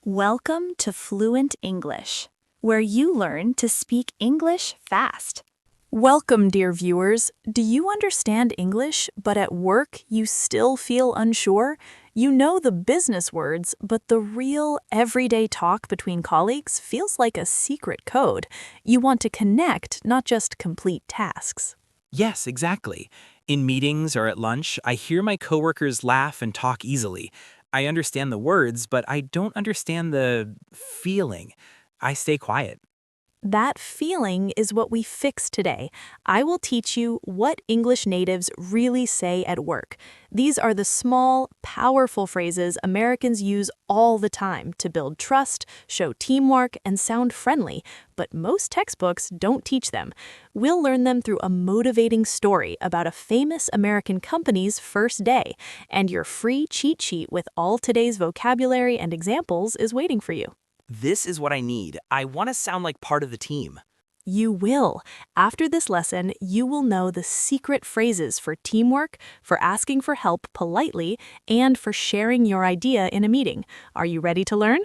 Welcome to Fluent English, where you learn to speak English fast. Welcome, dear viewers. Do you understand English, but at work you still feel unsure? You know the business words, but the real, everyday talk between colleagues feels like a secret code. You want to connect, not just complete tasks. Yes, exactly. In meetings or at lunch, I hear my coworkers laugh and talk easily. I understand the words, but I don't understand the feeling. I stay quiet. That feeling is what we fix today. I will teach you what English natives really say at work. These are the small, powerful phrases Americans use all the time to build trust, show teamwork, and sound friendly, but most textbooks don't teach them. We'll learn them through a motivating story about a famous American company's first day, and your free cheat sheet with all today's vocabulary and examples is waiting for you. This is what I need. I want to sound like part of the team. You will. After this lesson, you will know the secret phrases for teamwork, for asking for help politely, and for sharing your idea in a meeting. Are you ready to learn?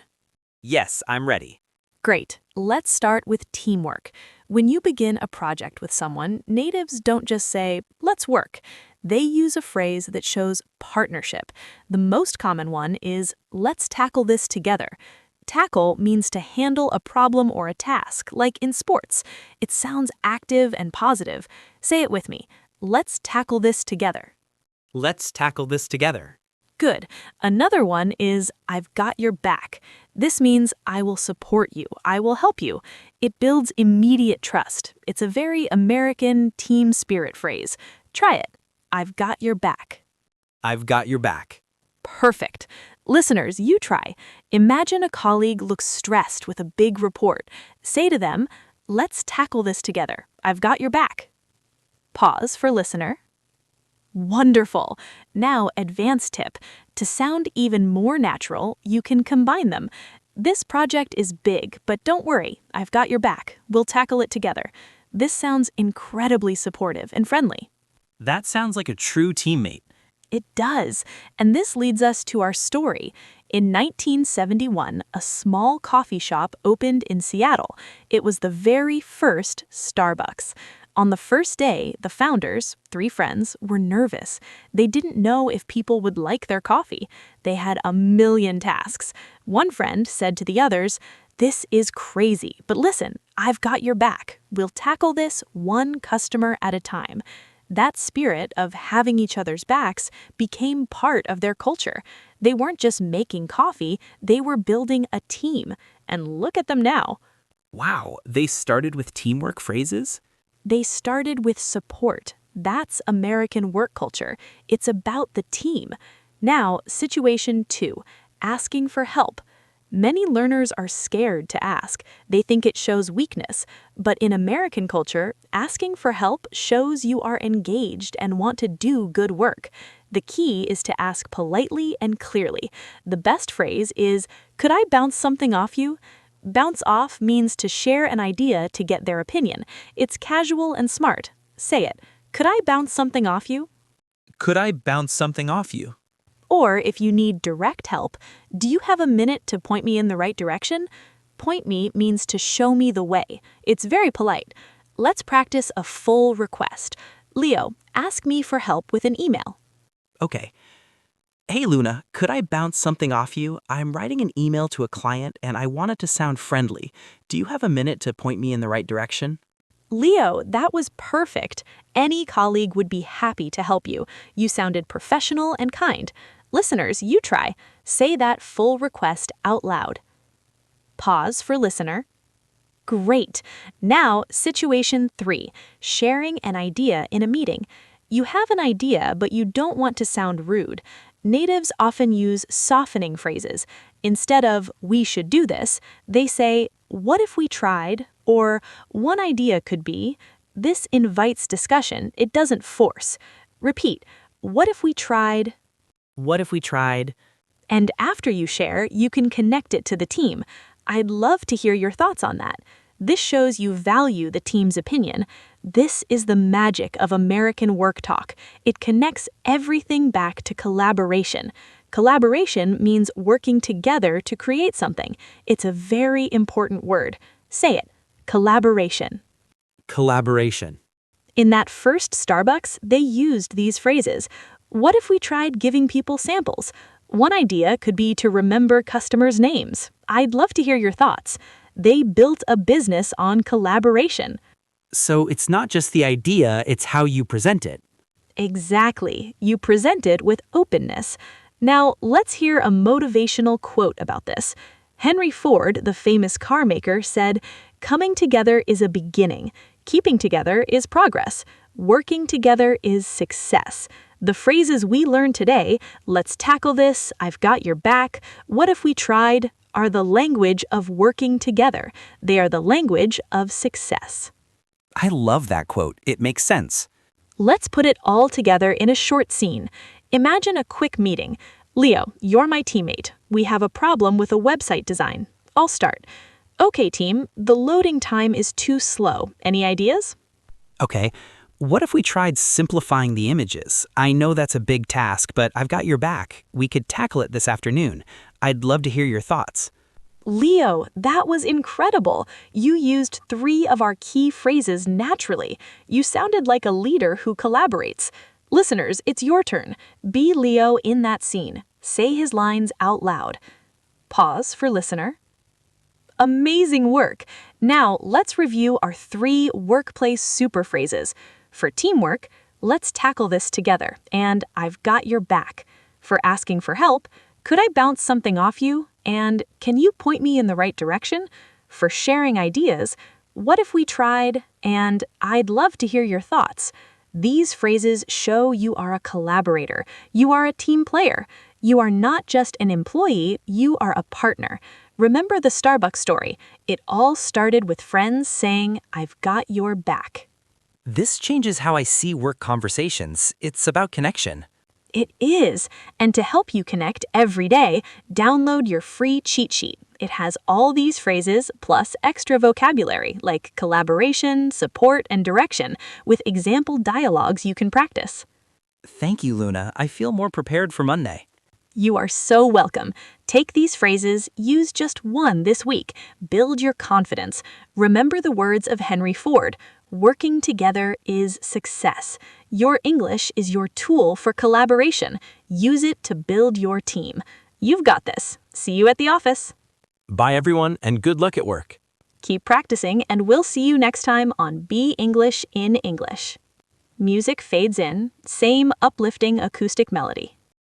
Yes, I'm ready. Great. Let's start with teamwork. When you begin a project with someone, natives don't just say, "Let's work." They use a phrase that shows partnership. The most common one is, "Let's tackle this together." Tackle means to handle a problem or a task, like in sports. It sounds active and positive. Say it with me. Let's tackle this together. Let's tackle this together. Good. Another one is, "I've got your back." This means I will support you. I will help you. It builds immediate trust. It's a very American team spirit phrase. Try it. I've got your back. I've got your back. Perfect. Listeners, you try. Imagine a colleague looks stressed with a big report. Say to them, "Let's tackle this together. I've got your back." Pause for listener. Wonderful. Now, advanced tip. To sound even more natural, you can combine them. This project is big, but don't worry. I've got your back. We'll tackle it together. This sounds incredibly supportive and friendly. That sounds like a true teammate. It does, and this leads us to our story. In 1971, a small coffee shop opened in Seattle. It was the very first Starbucks. On the first day, the founders, 3 friends, were nervous. They didn't know if people would like their coffee. They had a million tasks. One friend said to the others, "This is crazy, but listen, I've got your back. We'll tackle this one customer at a time." That spirit of having each other's backs became part of their culture. They weren't just making coffee, they were building a team. And look at them now. Wow, they started with teamwork phrases? They started with support. That's American work culture. It's about the team. Now, situation 2, asking for help. Many learners are scared to ask. They think it shows weakness. But in American culture, asking for help shows you are engaged and want to do good work. The key is to ask politely and clearly. The best phrase is, "Could I bounce something off you?" Bounce off means to share an idea to get their opinion. It's casual and smart. Say it. "Could I bounce something off you?" Could I bounce something off you? Or if you need direct help, "Do you have a minute to point me in the right direction?" Point me means to show me the way. It's very polite. Let's practice a full request. Leo, ask me for help with an email. Okay. Hey Luna, could I bounce something off you? I'm writing an email to a client and I want it to sound friendly. Do you have a minute to point me in the right direction? Leo, that was perfect. Any colleague would be happy to help you. You sounded professional and kind. Listeners, you try. Say that full request out loud. Pause for listener. Great. Now, situation 3, sharing an idea in a meeting. You have an idea, but you don't want to sound rude. Natives often use softening phrases. Instead of, "We should do this," they say, "What if we tried?" Or, "One idea could be." This invites discussion. It doesn't force. Repeat, "What if we tried?" What if we tried? And after you share, you can connect it to the team. I'd love to hear your thoughts on that. This shows you value the team's opinion. This is the magic of American work talk. It connects everything back to collaboration. Collaboration means working together to create something. It's a very important word. Say it. Collaboration. Collaboration. In that first Starbucks, they used these phrases. What if we tried giving people samples? One idea could be to remember customers' names. I'd love to hear your thoughts. They built a business on collaboration. So it's not just the idea, it's how you present it. Exactly. You present it with openness. Now, let's hear a motivational quote about this. Henry Ford, the famous car maker, said, "Coming together is a beginning. Keeping together is progress. Working together is success." The phrases we learned today, "let's tackle this," "I've got your back," "what if we tried," are the language of working together. They are the language of success. I love that quote. It makes sense. Let's put it all together in a short scene. Imagine a quick meeting. Leo, you're my teammate. We have a problem with a website design. I'll start. Okay, team, the loading time is too slow. Any ideas? Okay, what if we tried simplifying the images? I know that's a big task, but I've got your back. We could tackle it this afternoon. I'd love to hear your thoughts. Leo, that was incredible. You used 3 of our key phrases naturally. You sounded like a leader who collaborates. Listeners, it's your turn. Be Leo in that scene. Say his lines out loud. Pause for listener. Amazing work. Now, let's review our 3 workplace super phrases. For teamwork, let's tackle this together, and I've got your back. For asking for help, could I bounce something off you? And can you point me in the right direction? For sharing ideas, what if we tried? And I'd love to hear your thoughts. These phrases show you are a collaborator. You are a team player. You are not just an employee, you are a partner. Remember the Starbucks story. It all started with friends saying, "I've got your back." This changes how I see work conversations. It's about connection. It is. And to help you connect every day, download your free cheat sheet. It has all these phrases plus extra vocabulary like collaboration, support, and direction with example dialogues you can practice. Thank you, Luna. I feel more prepared for Monday. You are so welcome. Take these phrases, use just one this week. Build your confidence. Remember the words of Henry Ford. Working together is success. Your English is your tool for collaboration. Use it to build your team. You've got this. See you at the office. Bye, everyone, and good luck at work. Keep practicing, and we'll see you next time on Be English in English. Music fades in, same uplifting acoustic melody.